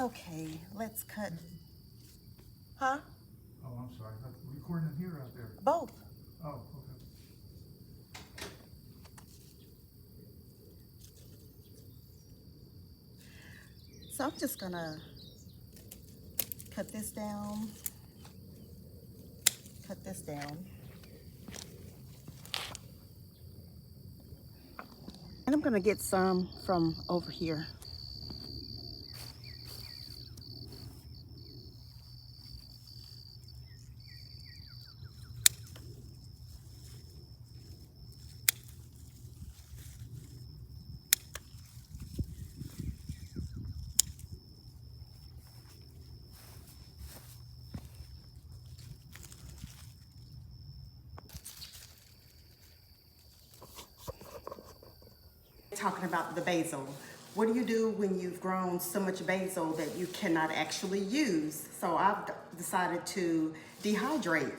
Okay, let's cut. Huh? Oh, I'm sorry. We're recording in here or out there? Both. Oh, okay. So I'm just gonna cut this down. Cut this down. And I'm gonna get some from over here. Talking about the basil. What do you do when you've grown so much basil that you cannot actually use? So I've decided to dehydrate.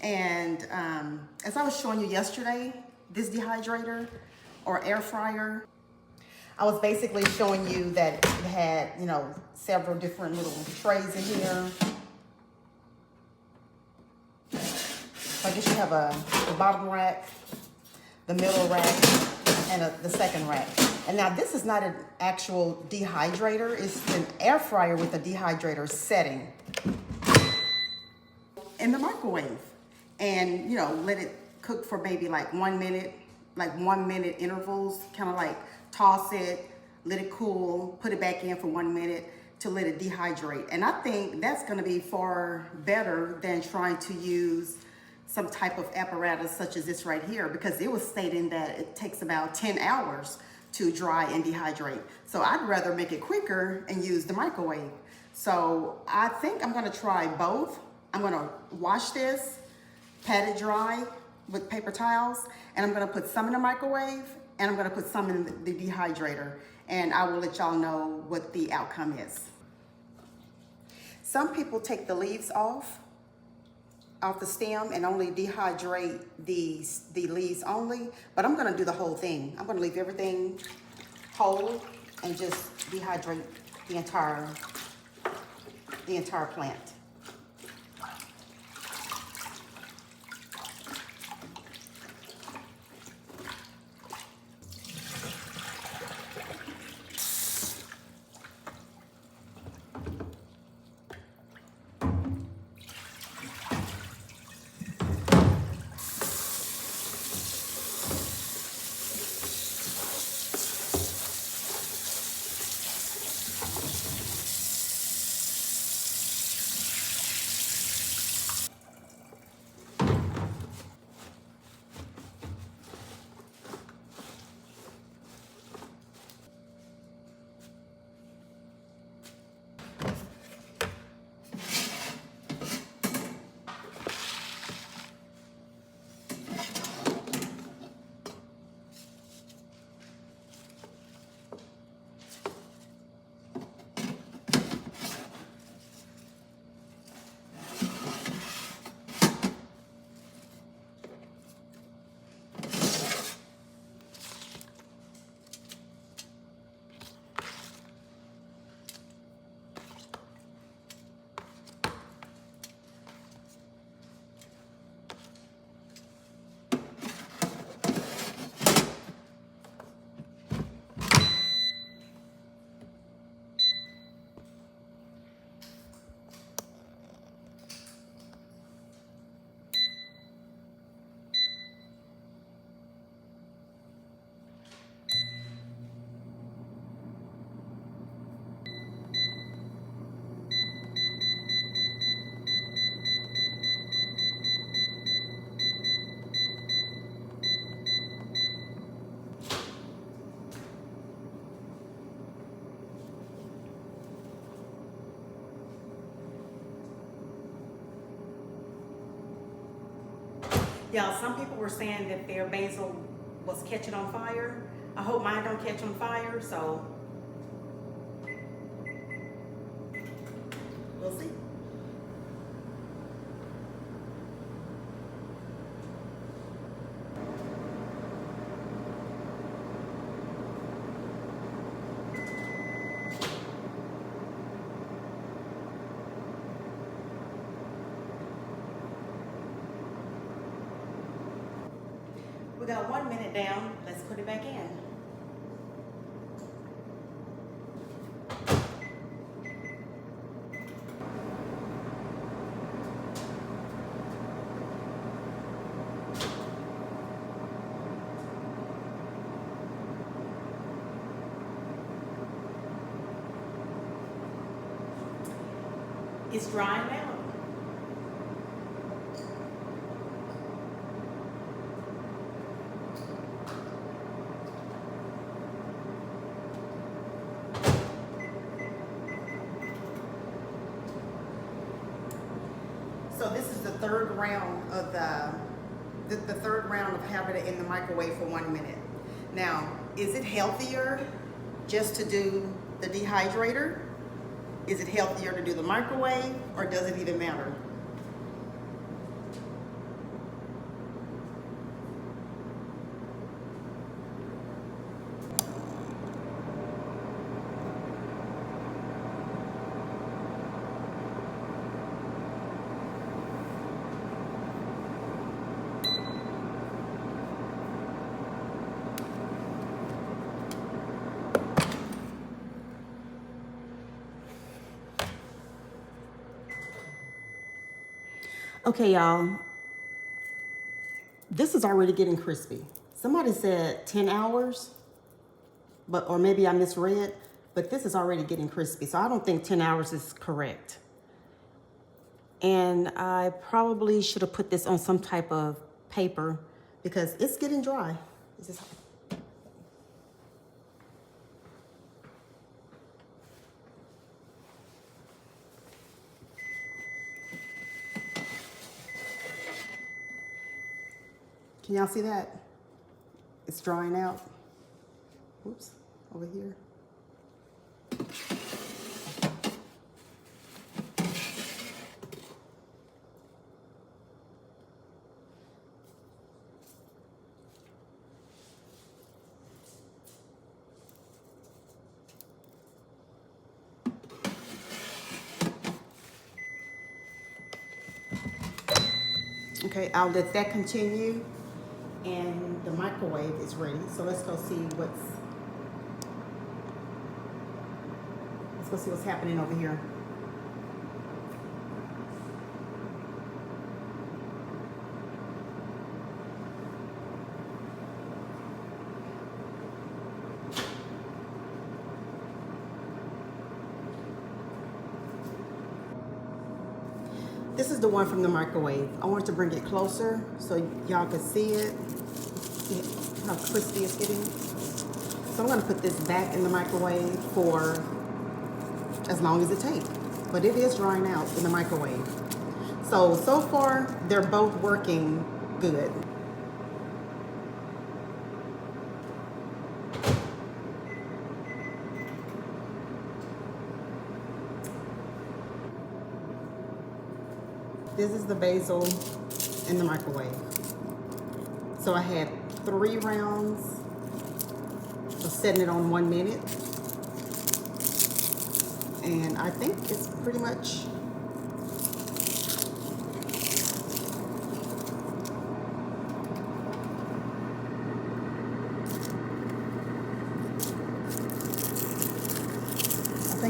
And as I was showing you yesterday, this dehydrator or air fryer, I was basically showing you that it had, you know, several different little trays in here. So I guess you have the bottom rack, the middle rack, and the second rack. And now this is not an actual dehydrator, it's an air fryer with a dehydrator setting in the microwave. And you know, let it cook for maybe like 1 minute, like 1 minute intervals, kind of like toss it, let it cool, put it back in for 1 minute to let it dehydrate. And I think that's gonna be far better than trying to use some type of apparatus such as this right here, because it was stating that it takes about 10 hours to dry and dehydrate. So I'd rather make it quicker and use the microwave. So I think I'm gonna try both. I'm gonna wash this, pat it dry with paper towels, and I'm gonna put some in the microwave and I'm gonna put some in the dehydrator, and I will let y'all know what the outcome is. Some people take the leaves off the stem and only dehydrate the leaves only, but I'm gonna do the whole thing. I'm gonna leave everything whole and just dehydrate the entire plant. Yeah, some people were saying that their basil was catching on fire. I hope mine don't catch on fire, so we'll see. that down. Let's put it back in. It's drying out. So this is the third round of the third round of having it in the microwave for 1 minute. Now, is it healthier just to do the dehydrator? Is it healthier to do the microwave, or does it even matter? Okay, y'all, this is already getting crispy. Somebody said 10 hours, or maybe I misread, but this is already getting crispy. So I don't think 10 hours is correct. And I probably should have put this on some type of paper because it's getting dry. Can y'all see that? It's drying out. Whoops, over here. Okay, I'll let that continue, and the microwave is ready. So let's go see what's happening over here. This is the one from the microwave. I wanted to bring it closer so y'all could see it. See how crispy it's getting. So I'm gonna put this back in the microwave for as long as it takes. But it is drying out in the microwave. So far, they're both working good. This is the basil in the microwave. So I had 3 rounds of setting it on 1 minute. And I think it's pretty much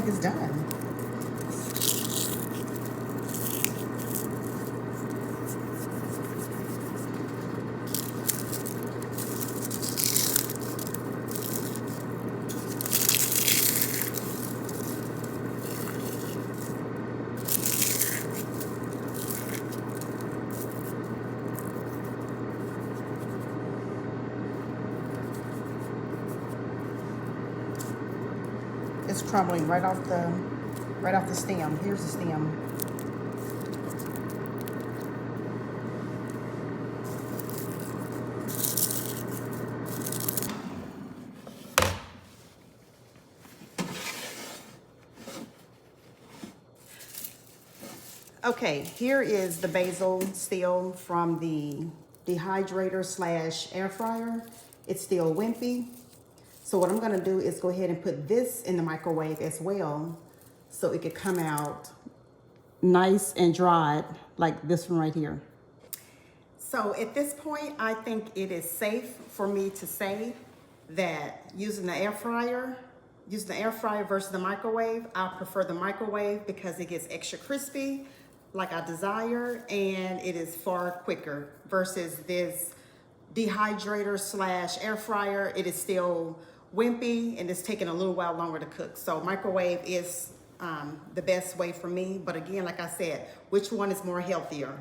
it's done. It's crumbling right off the stem. Here's the stem. Okay, here is the basil still from the dehydrator slash air fryer. It's still wimpy. So what I'm gonna do is go ahead and put this in the microwave as well so it could come out nice and dried like this one right here. So at this point, I think it is safe for me to say that using the air fryer versus the microwave, I prefer the microwave because it gets extra crispy like I desire, and it is far quicker versus this dehydrator slash air fryer. It is still wimpy and it's taking a little while longer to cook. So microwave is the best way for me. But again, like I said, which one is more healthier?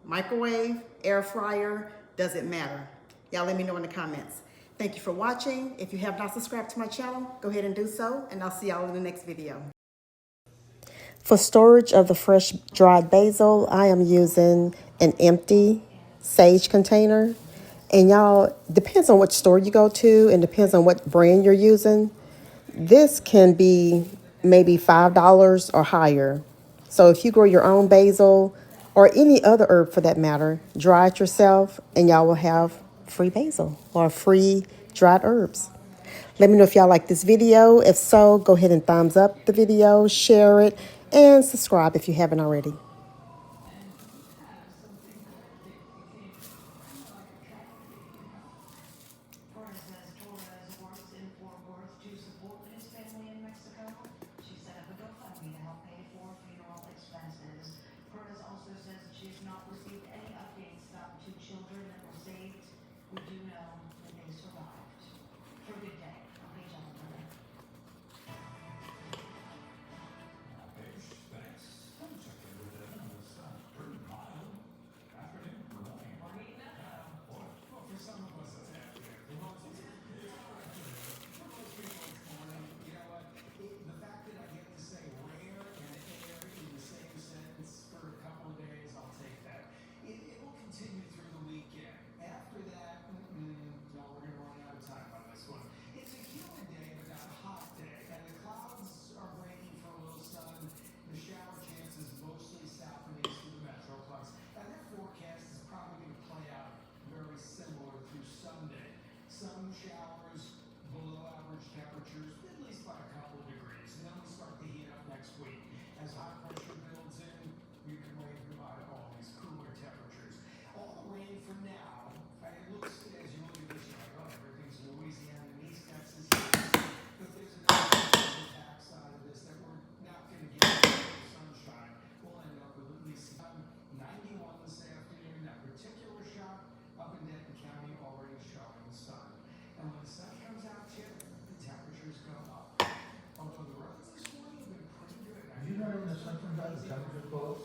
Microwave, air fryer, doesn't matter. Y'all let me know in the comments. Thank you for watching. If you have not subscribed to my channel, go ahead and do so, and I'll see y'all in the next video. For storage of the fresh dried basil, I am using an empty sage container. And y'all, depends on what store you go to and depends on what brand you're using. This can be maybe $5 or higher. So if you grow your own basil or any other herb for that matter, dry it yourself and y'all will have free basil or free dried herbs. Let me know if y'all like this video. If so, go ahead and thumbs up the video, share it, and subscribe if you haven't already. You know when the sun comes out, the temperature goes?